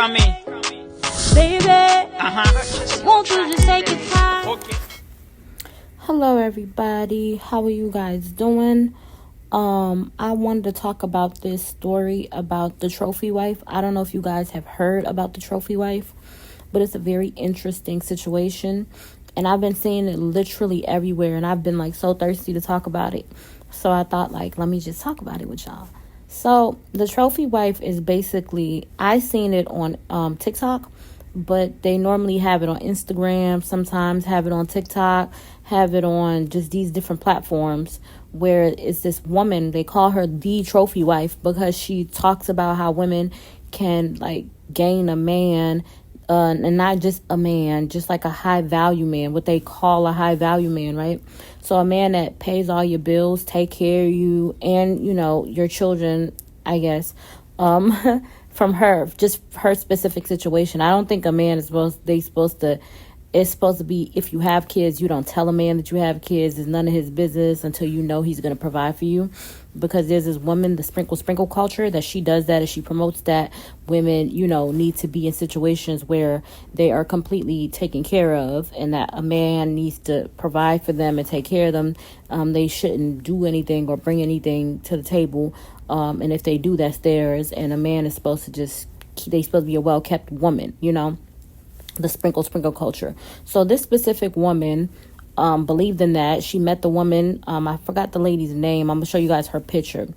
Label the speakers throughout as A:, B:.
A: from me.
B: Baby, won't you just take your time?
A: Okay.
C: Hello everybody, how are you guys doing? I wanted to talk about this story about the trophy wife. I don't know if you guys have heard about the trophy wife, but it's a very interesting situation, and I've been seeing it literally everywhere, and I've been like so thirsty to talk about it. So I thought, like, let me just talk about it with y'all. So the trophy wife is basically, I seen it on TikTok, but they normally have it on Instagram, sometimes have it on TikTok, have it on just these different platforms, where it's this woman, they call her the trophy wife because she talks about how women can like gain a man, and not just a man, just like a high value man, what they call a high value man, right? So a man that pays all your bills, take care of you, and you know your children, I guess, from her, just her specific situation. I don't think a man is supposed to. It's supposed to be, if you have kids, you don't tell a man that you have kids. It's none of his business until you know he's going to provide for you. Because there's this woman, the sprinkle culture, that she does that and she promotes that women, you know, need to be in situations where they are completely taken care of, and that a man needs to provide for them and take care of them. They shouldn't do anything or bring anything to the table. And if they do, that's theirs. And a man is supposed to they're supposed to be a well-kept woman, you know. The sprinkle culture. So this specific woman believed in that. She met the woman, I forgot the lady's name. I'm gonna show you guys her picture,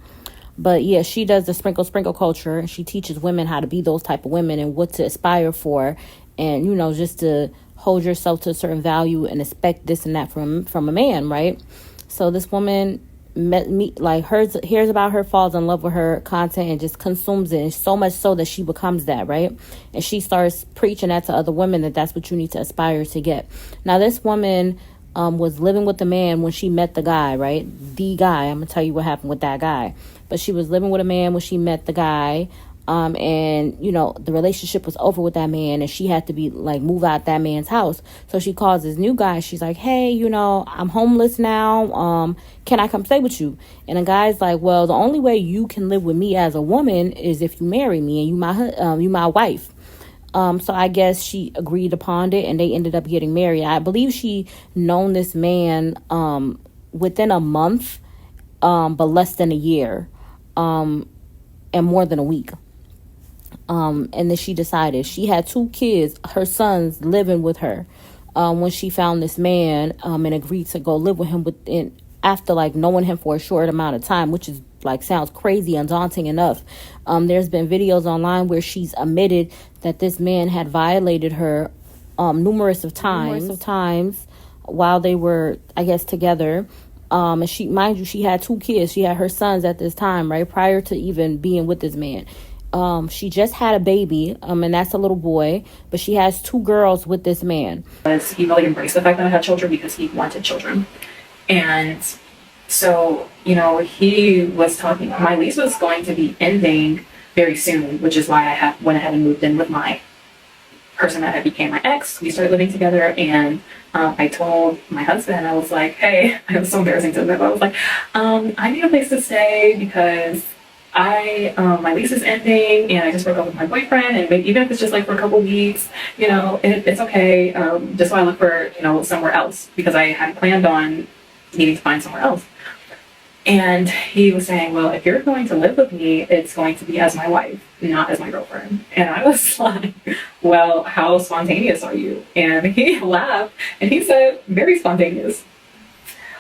C: but yeah, she does the sprinkle culture, and she teaches women how to be those type of women and what to aspire for, and you know, just to hold yourself to a certain value and expect this and that from a man, right? So this woman hears about her, falls in love with her content, and just consumes it, and so much so that she becomes that, right? And she starts preaching that to other women, that that's what you need to aspire to get. Now this woman was living with the man when she met the guy, right? The guy, I'm gonna tell you what happened with that guy. But she was living with a man when she met the guy, and you know, the relationship was over with that man, and she had to be like move out that man's house. So she calls this new guy. She's like, hey, you know, I'm homeless now, can I come stay with you? And the guy's like, well, the only way you can live with me as a woman is if you marry me and you my wife. So I guess she agreed upon it, and they ended up getting married. I believe she known this man within a month, but less than a year, and more than a week. And then she decided, she had 2 kids, her sons living with her, when she found this man, and agreed to go live with him after like knowing him for a short amount of time, which is like sounds crazy and daunting enough. There's been videos online where she's admitted that this man had violated her numerous of times while they were, I guess, together. And she, mind you, she had 2 kids. She had her sons at this time, right, prior to even being with this man. She just had a baby, and that's a little boy, but she has 2 girls with this man.
D: He really embraced the fact that I had children because he wanted children. And so, you know, he was talking, my lease was going to be ending very soon, which is why I went ahead and moved in with my person that had became my ex. We started living together, and I told my husband, I was like, hey, it was so embarrassing to him. I was like, I need a place to stay because my lease is ending, and I just broke up with my boyfriend, and maybe, even if it's just like for a couple weeks, you know, it's okay. Just so I look for, you know, somewhere else, because I had planned on needing to find somewhere else. And he was saying, well, if you're going to live with me, it's going to be as my wife, not as my girlfriend. And I was like, well, how spontaneous are you? And he laughed, and he said, very spontaneous.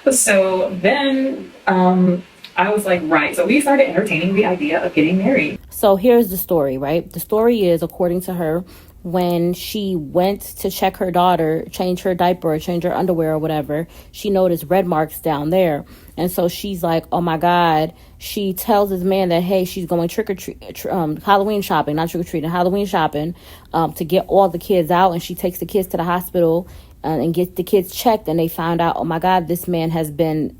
D: So then I was like, right. So we started entertaining the idea of getting married.
C: So here's the story, right? The story is, according to her, when she went to check her daughter, change her diaper or change her underwear or whatever, she noticed red marks down there. And so she's like, oh my God. She tells this man that, hey, she's going Halloween shopping, not trick-or-treating, Halloween shopping, to get all the kids out. And she takes the kids to the hospital and gets the kids checked. And they found out, oh my God, this man has been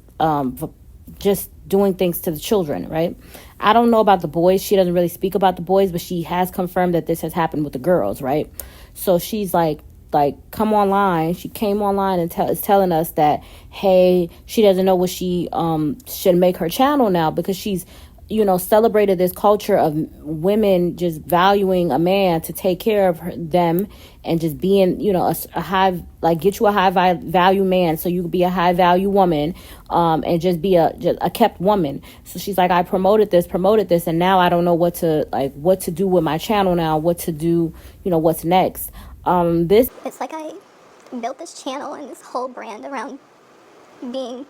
C: just doing things to the children, right? I don't know about the boys. She doesn't really speak about the boys, but she has confirmed that this has happened with the girls, right? So she's like, come online. She came online and is telling us that, hey, she doesn't know what she should make her channel now, because she's celebrated this culture of women just valuing a man to take care of them, and just being, a high, like, get you a high value man so you could be a high value woman, and just be just a kept woman. So she's like, I promoted this, and now I don't know what to do with my channel now, what to do, what's next.
A: It's like I built this channel and this whole brand around being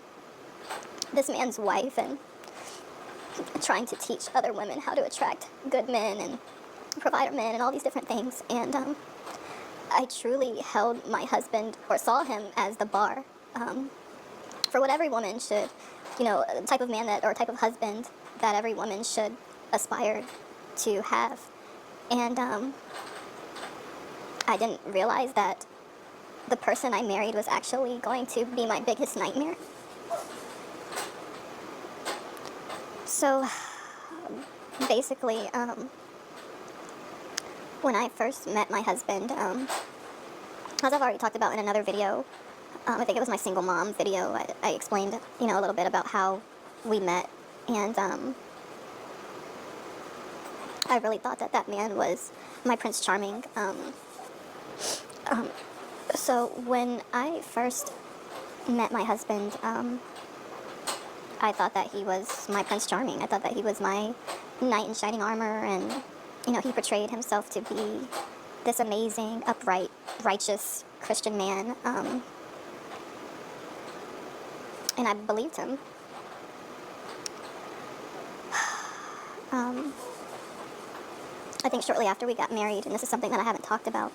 A: this man's wife and trying to teach other women how to attract good men and provider men and all these different things. And I truly held my husband, or saw him, as the bar for what every woman should, the type of man or type of husband that every woman should aspire to have. And I didn't realize that the person I married was actually going to be my biggest nightmare. So basically, when I first met my husband, as I've already talked about in another video, I think it was my single mom video, I explained, a little bit about how we met. And I really thought that man was my Prince Charming. So when I first met my husband, I thought that he was my Prince Charming. I thought that he was my knight in shining armor, and, he portrayed himself to be this amazing, upright, righteous Christian man, and I believed him. I think shortly after we got married, and this is something that I haven't talked about,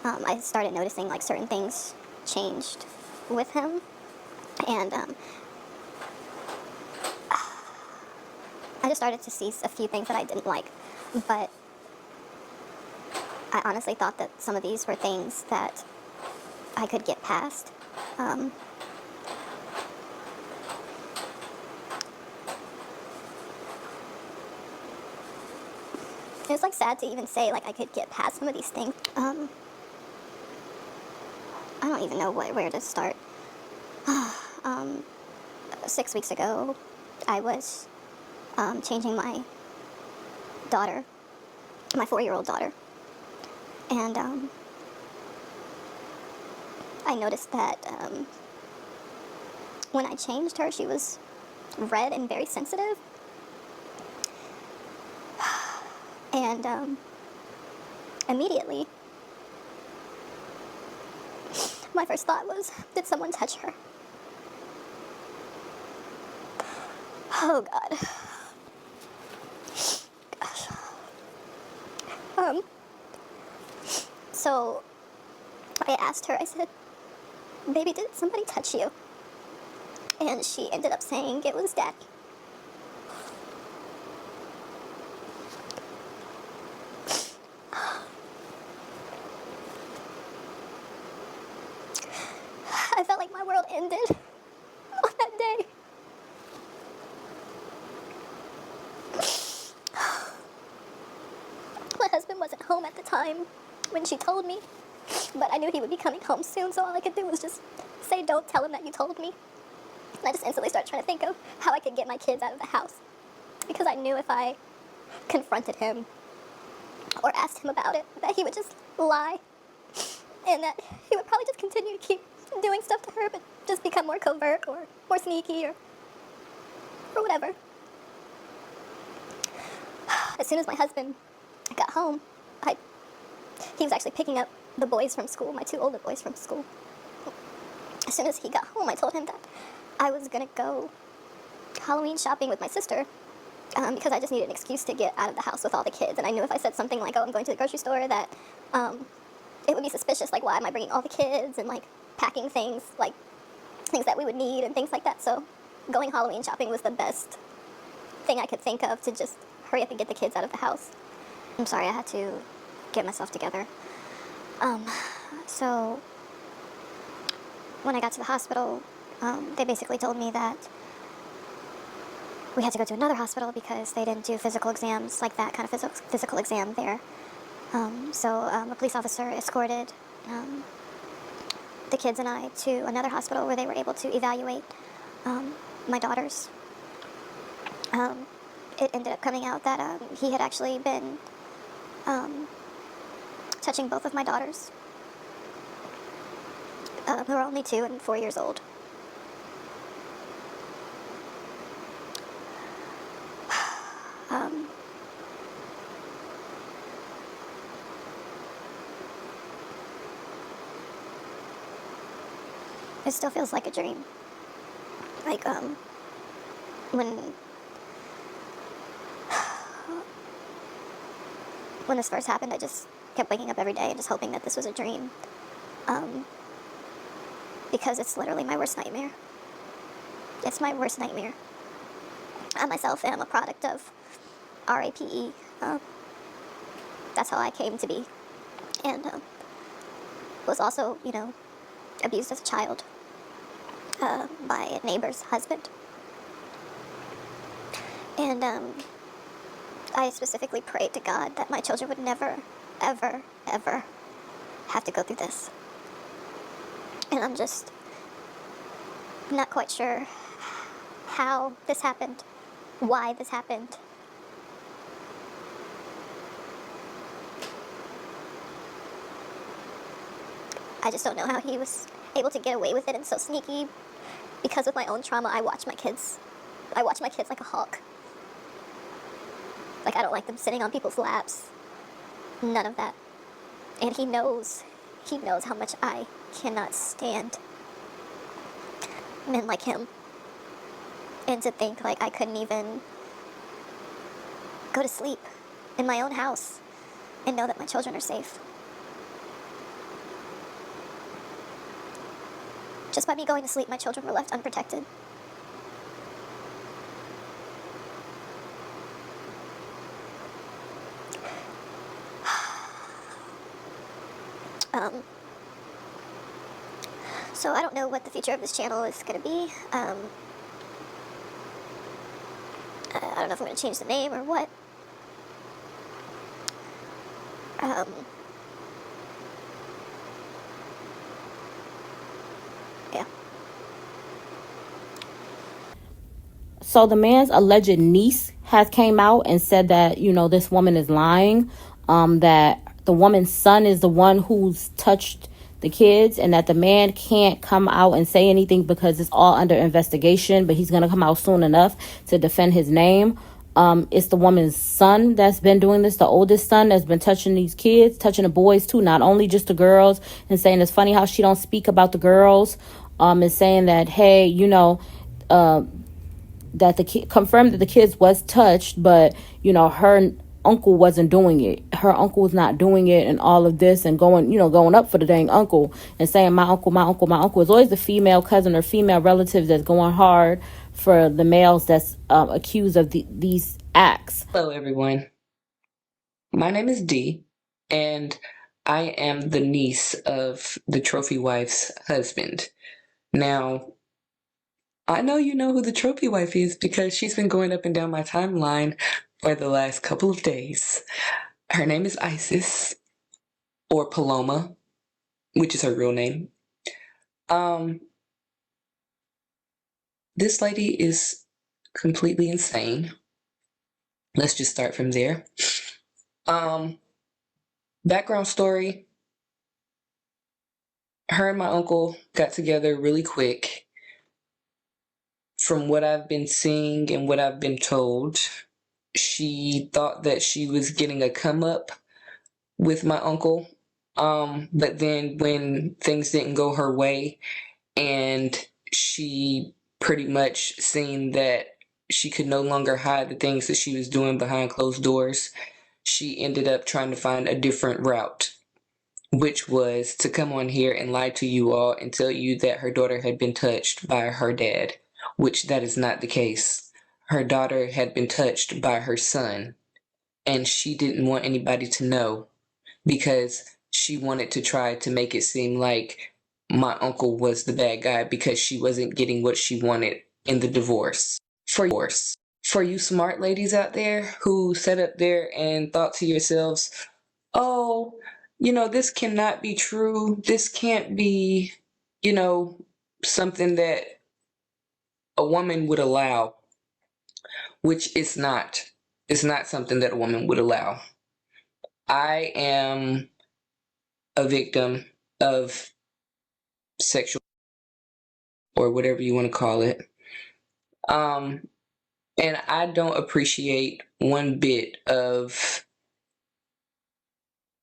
A: I started noticing, like, certain things changed with him, and I just started to see a few things that I didn't like, but I honestly thought that some of these were things that I could get past. It's like sad to even say, like, I could get past some of these things. I don't even know where to start. 6 weeks ago, I was changing my daughter, my 4-year-old daughter, and I noticed that when I changed her, she was red and very sensitive. And immediately, my first thought was, did someone touch her? Oh, God. Gosh. So I asked her, I said, baby, did somebody touch you? And she ended up saying it was Daddy. I felt like my world ended on that day. My husband wasn't home at the time when she told me, but I knew he would be coming home soon, so all I could do was just say, don't tell him that you told me. And I just instantly started trying to think of how I could get my kids out of the house, because I knew if I confronted him or asked him about it, that he would just lie, and that he would probably just continue to keep doing stuff to her, but just become more covert or more sneaky or whatever. As soon as my husband got home, he was actually picking up the boys from school, my 2 older boys from school. As soon as he got home, I told him that I was gonna go Halloween shopping with my sister, because I just needed an excuse to get out of the house with all the kids. And I knew if I said something like, oh, I'm going to the grocery store, that it would be suspicious, like, why am I bringing all the kids, and, like, packing things, like, things that we would need and things like that. So going Halloween shopping was the best thing I could think of to just hurry up and get the kids out of the house. I'm sorry, I had to get myself together. So when I got to the hospital, they basically told me that we had to go to another hospital because they didn't do physical exams, like that kind of physical exam there. So a police officer escorted the kids and I to another hospital where they were able to evaluate my daughters. it ended up coming out that he had actually been touching both of my daughters, who are only 2 and 4 years old. It still feels like a dream. Like, when this first happened, I just kept waking up every day and just hoping that this was a dream. Because it's literally my worst nightmare. It's my worst nightmare. I myself am a product of RAPE. That's how I came to be. And was also, abused as a child by a neighbor's husband. And I specifically prayed to God that my children would never, ever, ever have to go through this. And I'm just not quite sure how this happened, why this happened. I just don't know how he was able to get away with it and so sneaky. Because of my own trauma, I watch my kids like a hawk. Like, I don't like them sitting on people's laps. None of that. And he knows how much I cannot stand men like him. And to think, like, I couldn't even go to sleep in my own house and know that my children are safe. Just by me going to sleep, my children were left unprotected. So I don't know what the future of this channel is going to be. I don't know if I'm going to change the name or what. Yeah.
C: So the man's alleged niece has came out and said that, this woman is lying, that the woman's son is the one who's touched the kids, and that the man can't come out and say anything because it's all under investigation, but he's going to come out soon enough to defend his name. It's the woman's son that's been doing this, the oldest son that's been touching these kids, touching the boys too, not only just the girls, and saying it's funny how she don't speak about the girls, and saying that, hey, that the kid confirmed that the kids was touched, but her uncle wasn't doing it. Her uncle was not doing it, and all of this, and going up for the dang uncle and saying my uncle, my uncle, my uncle. It's always the female cousin or female relative that's going hard for the males that's accused of these acts.
E: Hello, everyone. My name is Dee, and I am the niece of the trophy wife's husband. Now, I know you know who the trophy wife is because she's been going up and down my timeline for the last couple of days. Her name is Isis, or Paloma, which is her real name. This lady is completely insane. Let's just start from there. Background story. Her and my uncle got together really quick. From what I've been seeing and what I've been told, she thought that she was getting a come up with my uncle. But then when things didn't go her way and she pretty much seen that she could no longer hide the things that she was doing behind closed doors, she ended up trying to find a different route, which was to come on here and lie to you all and tell you that her daughter had been touched by her dad, which that is not the case. Her daughter had been touched by her son, and she didn't want anybody to know because she wanted to try to make it seem like my uncle was the bad guy because she wasn't getting what she wanted in the divorce. For you smart ladies out there who sat up there and thought to yourselves, oh, this cannot be true. This can't be, something that a woman would allow, which it's not. It's not something that a woman would allow. I am a victim of sexual, or whatever you want to call it. Um, and I don't appreciate one bit of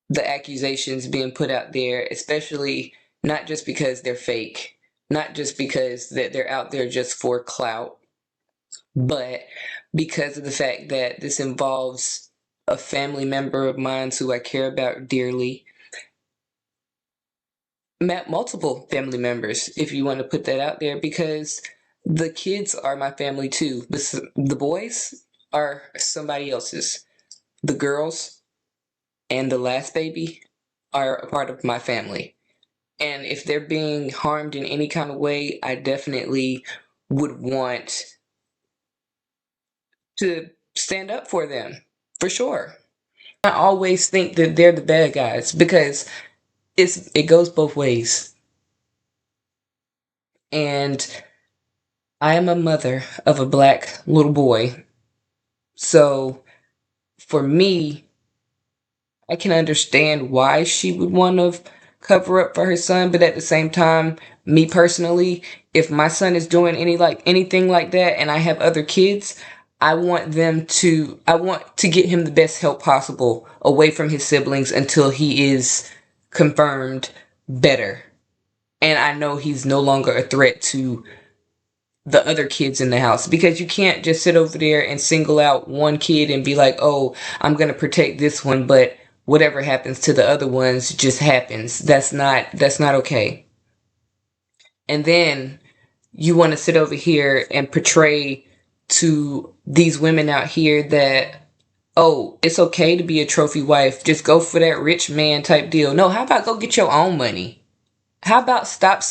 E: the accusations being put out there, especially not just because they're fake, not just because that they're out there just for clout, but because of the fact that this involves a family member of mine who I care about dearly, multiple family members, if you want to put that out there, because the kids are my family too. The boys are somebody else's. The girls and the last baby are a part of my family. And if they're being harmed in any kind of way, I definitely would want to stand up for them, for sure. I always think that they're the bad guys because it goes both ways. And I am a mother of a black little boy. So for me, I can understand why she would want to cover up for her son, but at the same time, me personally, if my son is doing anything like that and I have other kids, I want to get him the best help possible away from his siblings until he is confirmed better. And I know he's no longer a threat to the other kids in the house, because you can't just sit over there and single out one kid and be like, oh, I'm going to protect this one, but whatever happens to the other ones just happens. That's not okay. And then you want to sit over here and portray to these women out here that, oh, it's okay to be a trophy wife, just go for that rich man type deal. No, how about go get your own money? How about stop,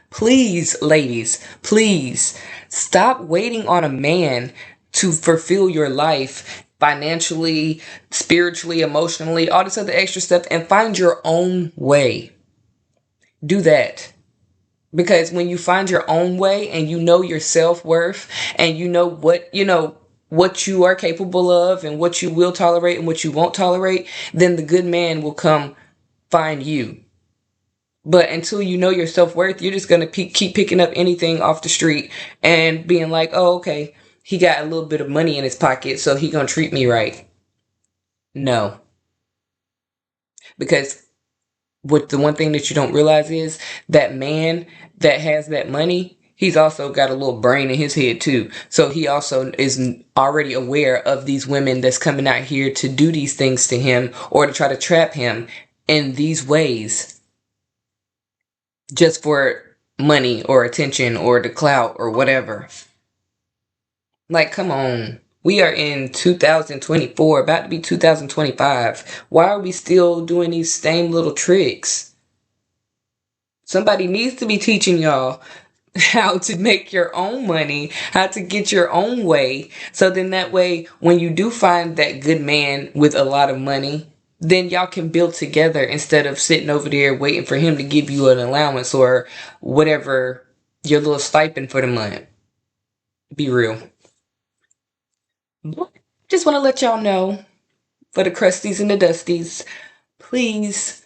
E: please, ladies, please stop waiting on a man to fulfill your life financially, spiritually, emotionally, all this other extra stuff, and find your own way. Do that. Because when you find your own way and you know your self-worth and what you are capable of and what you will tolerate and what you won't tolerate, then the good man will come find you. But until you know your self-worth, you're just going to keep picking up anything off the street and being like, oh, okay, he got a little bit of money in his pocket, so he going to treat me right. No. Because what the one thing that you don't realize is that man that has that money, he's also got a little brain in his head too. So he also is already aware of these women that's coming out here to do these things to him or to try to trap him in these ways, just for money or attention or the clout or whatever. Like, come on. We are in 2024, about to be 2025. Why are we still doing these same little tricks? Somebody needs to be teaching y'all how to make your own money, how to get your own way. So then that way, when you do find that good man with a lot of money, then y'all can build together instead of sitting over there waiting for him to give you an allowance or whatever, your little stipend for the month. Be real. Just want to let y'all know, for the crusties and the dusties, please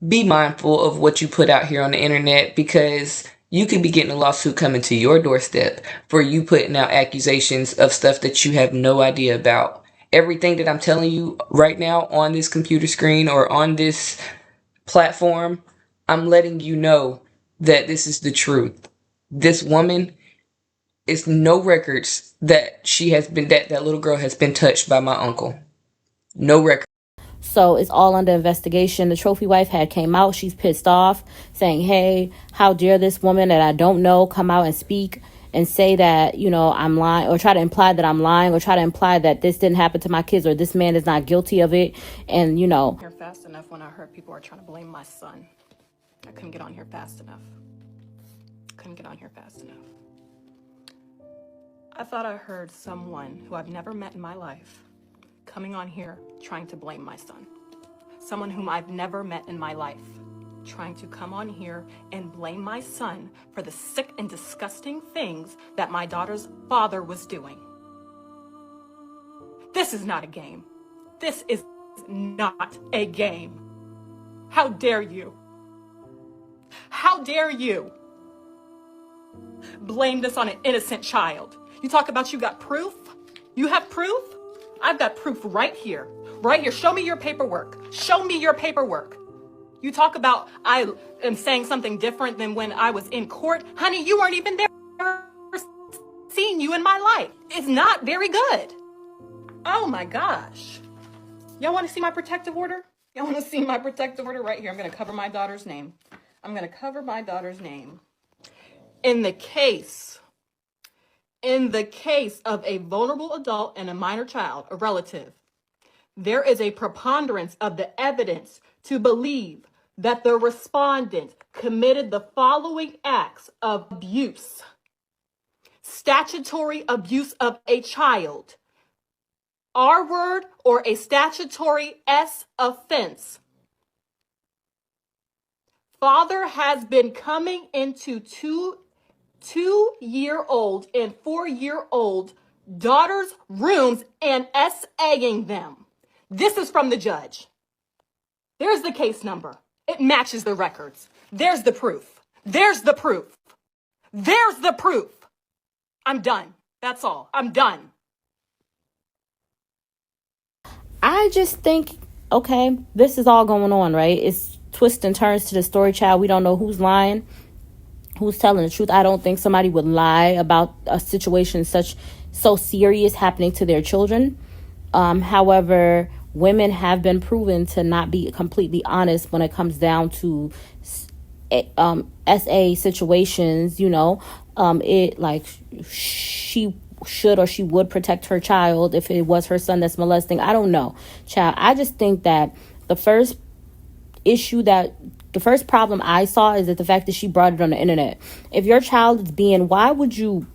E: be mindful of what you put out here on the internet, because you could be getting a lawsuit coming to your doorstep for you putting out accusations of stuff that you have no idea about. Everything that I'm telling you right now on this computer screen or on this platform, I'm letting you know that this is the truth. This woman is no records that that little girl has been touched by my uncle. No record.
C: So it's all under investigation. The trophy wife had came out. She's pissed off, saying, hey, how dare this woman that I don't know come out and speak and say that, I'm lying, or try to imply that I'm lying, or try to imply that this didn't happen to my kids, or this man is not guilty of it. And,
F: Here fast enough when I heard people are trying to blame my son. I couldn't get on here fast enough. I thought I heard someone who I've never met in my life coming on here trying to blame my son. Someone whom I've never met in my life trying to come on here and blame my son for the sick and disgusting things that my daughter's father was doing. This is not a game. This is not a game. How dare you? How dare you blame this on an innocent child? You talk about you got proof? You have proof? I've got proof right here. Right here. Show me your paperwork. Show me your paperwork. You talk about I am saying something different than when I was in court. Honey, you weren't even there. Seeing you in my life. It's not very good. Oh my gosh. Y'all want to see my protective order? Y'all want to see my protective order right here? I'm going to cover my daughter's name. I'm going to cover my daughter's name. In the case of a vulnerable adult and a minor child, a relative, there is a preponderance of the evidence to believe that the respondent committed the following acts of abuse. Statutory abuse of a child. R word or a statutory S offense. Father has been coming into two-year-old and 4-year-old daughter's rooms and SAing them. This is from the judge. There's the case number. It matches the records. There's the proof. There's the proof. There's the proof. I'm done. That's all. I'm done.
C: I just think, okay, this is all going on, right? It's twists and turns to the story, child. We don't know who's lying, who's telling the truth. I don't think somebody would lie about a situation so serious happening to their children. However, women have been proven to not be completely honest when it comes down to SA situations. She should or she would protect her child if it was her son that's molesting. I don't know, child. I just think that the first problem I saw is that the fact that she brought it on the internet. If your child is being violated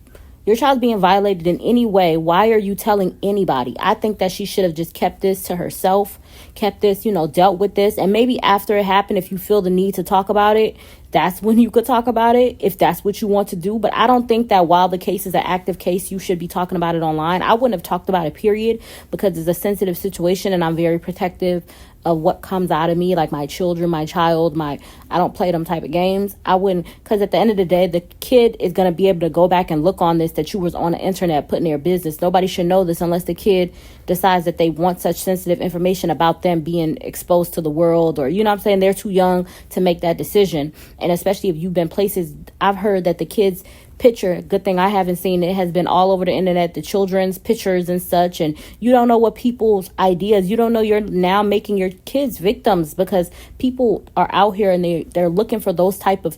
C: in any way, why are you telling anybody? I think that she should have just kept this to herself, dealt with this. And maybe after it happened, if you feel the need to talk about it, that's when you could talk about it, if that's what you want to do. But I don't think that while the case is an active case, you should be talking about it online. I wouldn't have talked about it, period, because it's a sensitive situation and I'm very protective of what comes out of me, like my children, my child, I don't play them type of games. I wouldn't, because at the end of the day, the kid is going to be able to go back and look on this, that you was on the internet putting their business. Nobody should know this unless the kid decides that they want such sensitive information about them being exposed to the world, or, you know what I'm saying? They're too young to make that decision. And especially if you've been places, I've heard that the kids' picture, good thing I haven't seen it, has been all over the internet, the children's pictures and such, and you don't know what people's ideas, you don't know, you're now making your kids victims because people are out here and they're looking for those type of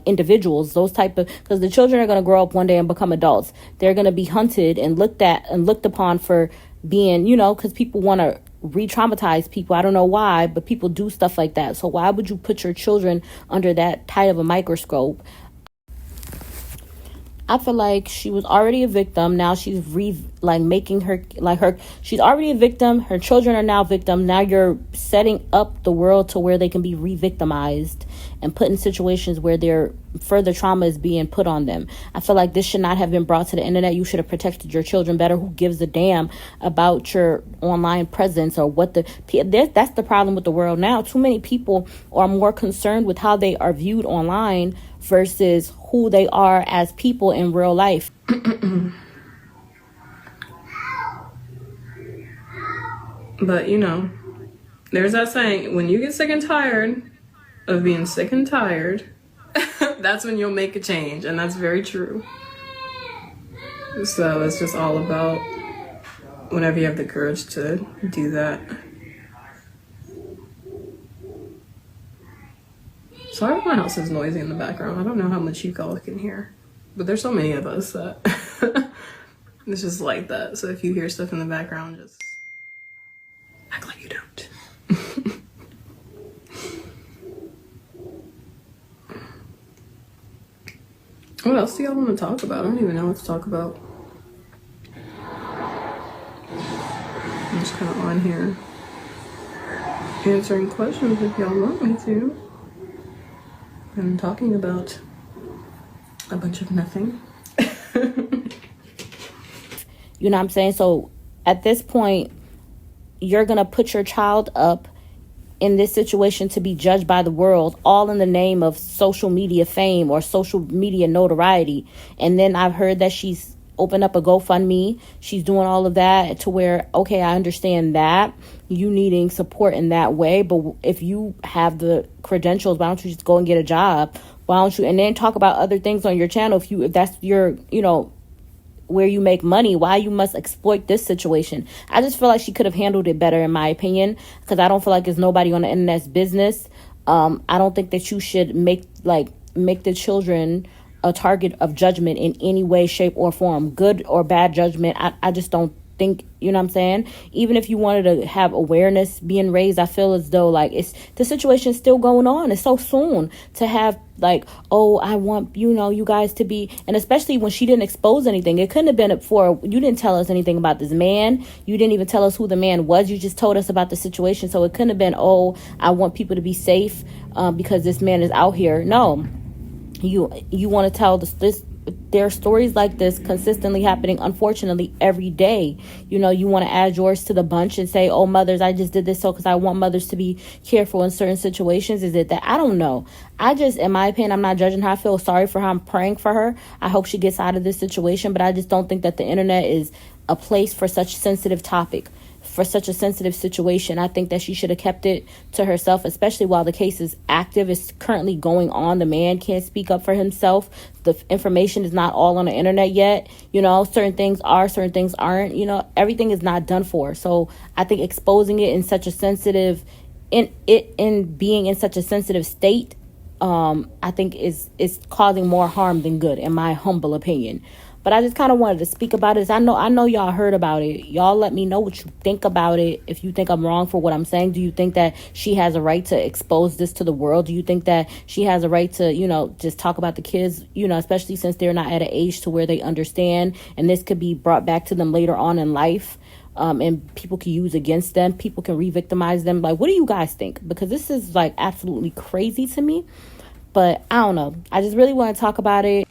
C: individuals, because the children are going to grow up one day and become adults. They're going to be hunted and looked upon for being, because people want to re-traumatize people. I don't know why, but people do stuff like that. So why would you put your children under that tight of a microscope? I feel like she was already a victim. Now she's making her she's already a victim. Her children are now victims. Now you're setting up the world to where they can be re-victimized and put in situations where their further trauma is being put on them. I feel like this should not have been brought to the internet. You should have protected your children better. Who gives a damn about your online presence or what that's the problem with the world now. Too many people are more concerned with how they are viewed online versus who they are as people in real life.
D: But there's that saying, when you get sick and tired of being sick and tired, that's when you'll make a change. And that's very true. So it's just all about whenever you have the courage to do that. Sorry if my house is noisy in the background. I don't know how much you all can hear, but there's so many of us that it's just like that. So if you hear stuff in the background, just act like you don't. What else do y'all want to talk about? I don't even know what to talk about. I'm just kind of on here answering questions if y'all want me to. I'm talking about a bunch of nothing.
C: You know what I'm saying? So at this point, you're going to put your child up in this situation to be judged by the world, all in the name of social media fame or social media notoriety. And then I've heard that she's opened up a GoFundMe. She's doing all of that to where, okay, I understand that you needing support in that way, but if you have the credentials, why don't you just go and get a job? Why don't you, and then talk about other things on your channel if that's your, where you make money, why you must exploit this situation. I just feel like she could have handled it better, in my opinion, because I don't feel like it's nobody on the internet's business. I don't think that you should make the children a target of judgment in any way, shape, or form, good or bad judgment. I just don't think, you know what I'm saying? Even if you wanted to have awareness being raised, I feel as though like the situation's still going on. It's so soon to have like, oh, I want, you guys to be, and especially when she didn't expose anything. It couldn't have been you didn't tell us anything about this man. You didn't even tell us who the man was. You just told us about the situation. So it couldn't have been, oh, I want people to be safe because this man is out here. No, you want to tell this. There are stories like this consistently happening, unfortunately, every day. You want to add yours to the bunch and say, oh, mothers, I just did this because I want mothers to be careful in certain situations. Is it that? I don't know. In my opinion, I'm not judging her. I feel sorry for her. I'm praying for her. I hope she gets out of this situation, but I just don't think that the internet is a place for such sensitive topic, for such a sensitive situation. I think that she should have kept it to herself, especially while the case is active. It's currently going on. The man can't speak up for himself. The information is not all on the internet yet. Certain things are, certain things aren't. Everything is not done for. So I think exposing it in such a sensitive, in being in such a sensitive state, I think is causing more harm than good, in my humble opinion. But I just kind of wanted to speak about it. I know y'all heard about it. Y'all let me know what you think about it. If you think I'm wrong for what I'm saying, do you think that she has a right to expose this to the world? Do you think that she has a right to, just talk about the kids, especially since they're not at an age to where they understand, and this could be brought back to them later on in life, and people can use against them. People can re-victimize them. Like, what do you guys think? Because this is like absolutely crazy to me. But I don't know. I just really want to talk about it.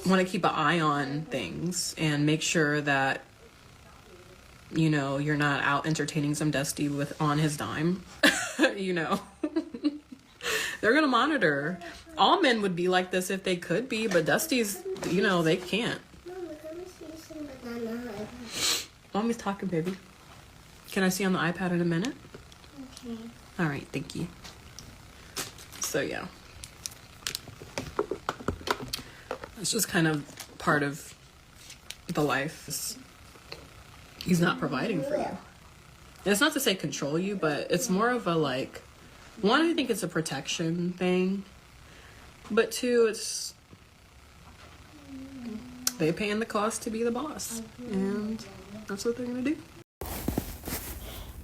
F: Want to keep an eye on things and make sure that you're not out entertaining some Dusty on his dime. They're gonna monitor. All men would be like this if they could be, but Dusty's, they can't. Mommy's talking, baby. Can I see on the iPad in a minute? Okay. All right, thank you. So yeah. It's just kind of part of the life. He's not providing for you. And it's not to say control you, but it's more of a one, I think it's a protection thing. But two, it's they paying the cost to be the boss. And that's what they're going to do.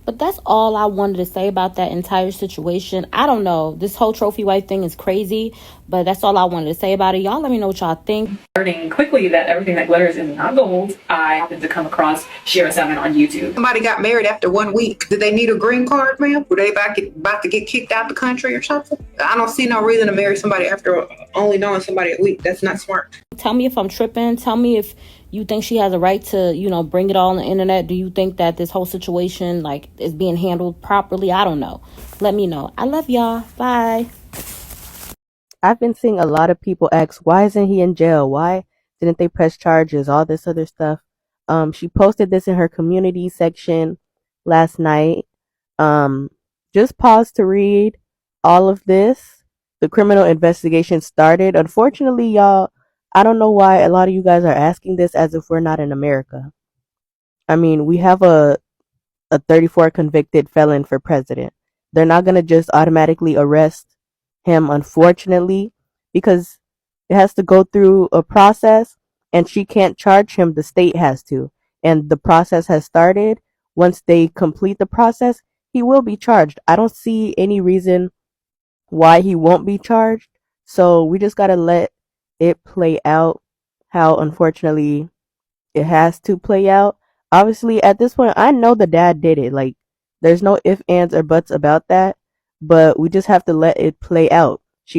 C: But that's all I wanted to say about that entire situation. I don't know. This whole trophy wife thing is crazy, but that's all I wanted to say about it. Y'all let me know what y'all think.
D: Learning quickly that everything that glitters is not gold, I happened to come across Shira 7 on YouTube.
G: Somebody got married after 1 week. Did they need a green card, ma'am? Were they about to get kicked out the country or something? I don't see no reason to marry somebody after only knowing somebody a week. That's not smart.
C: Tell me if I'm tripping. Tell me if you think she has a right to, bring it all on the internet. Do you think that this whole situation, is being handled properly? I don't know. Let me know. I love y'all. Bye.
H: I've been seeing a lot of people ask, why isn't he in jail? Why didn't they press charges? All this other stuff. She posted this in her community section last night. Just pause to read all of this. The criminal investigation started. Unfortunately, y'all, I don't know why a lot of you guys are asking this as if we're not in America. I mean, we have a 34 convicted felon for president. They're not going to just automatically arrest him, unfortunately, because it has to go through a process, and she can't charge him. The state has to. And the process has started. Once they complete the process, he will be charged. I don't see any reason why he won't be charged. So we just got to let it play out how, unfortunately, it has to play out. Obviously, at this point, I know the dad did it. There's no ifs, ands, or buts about that. But we just have to let it play out.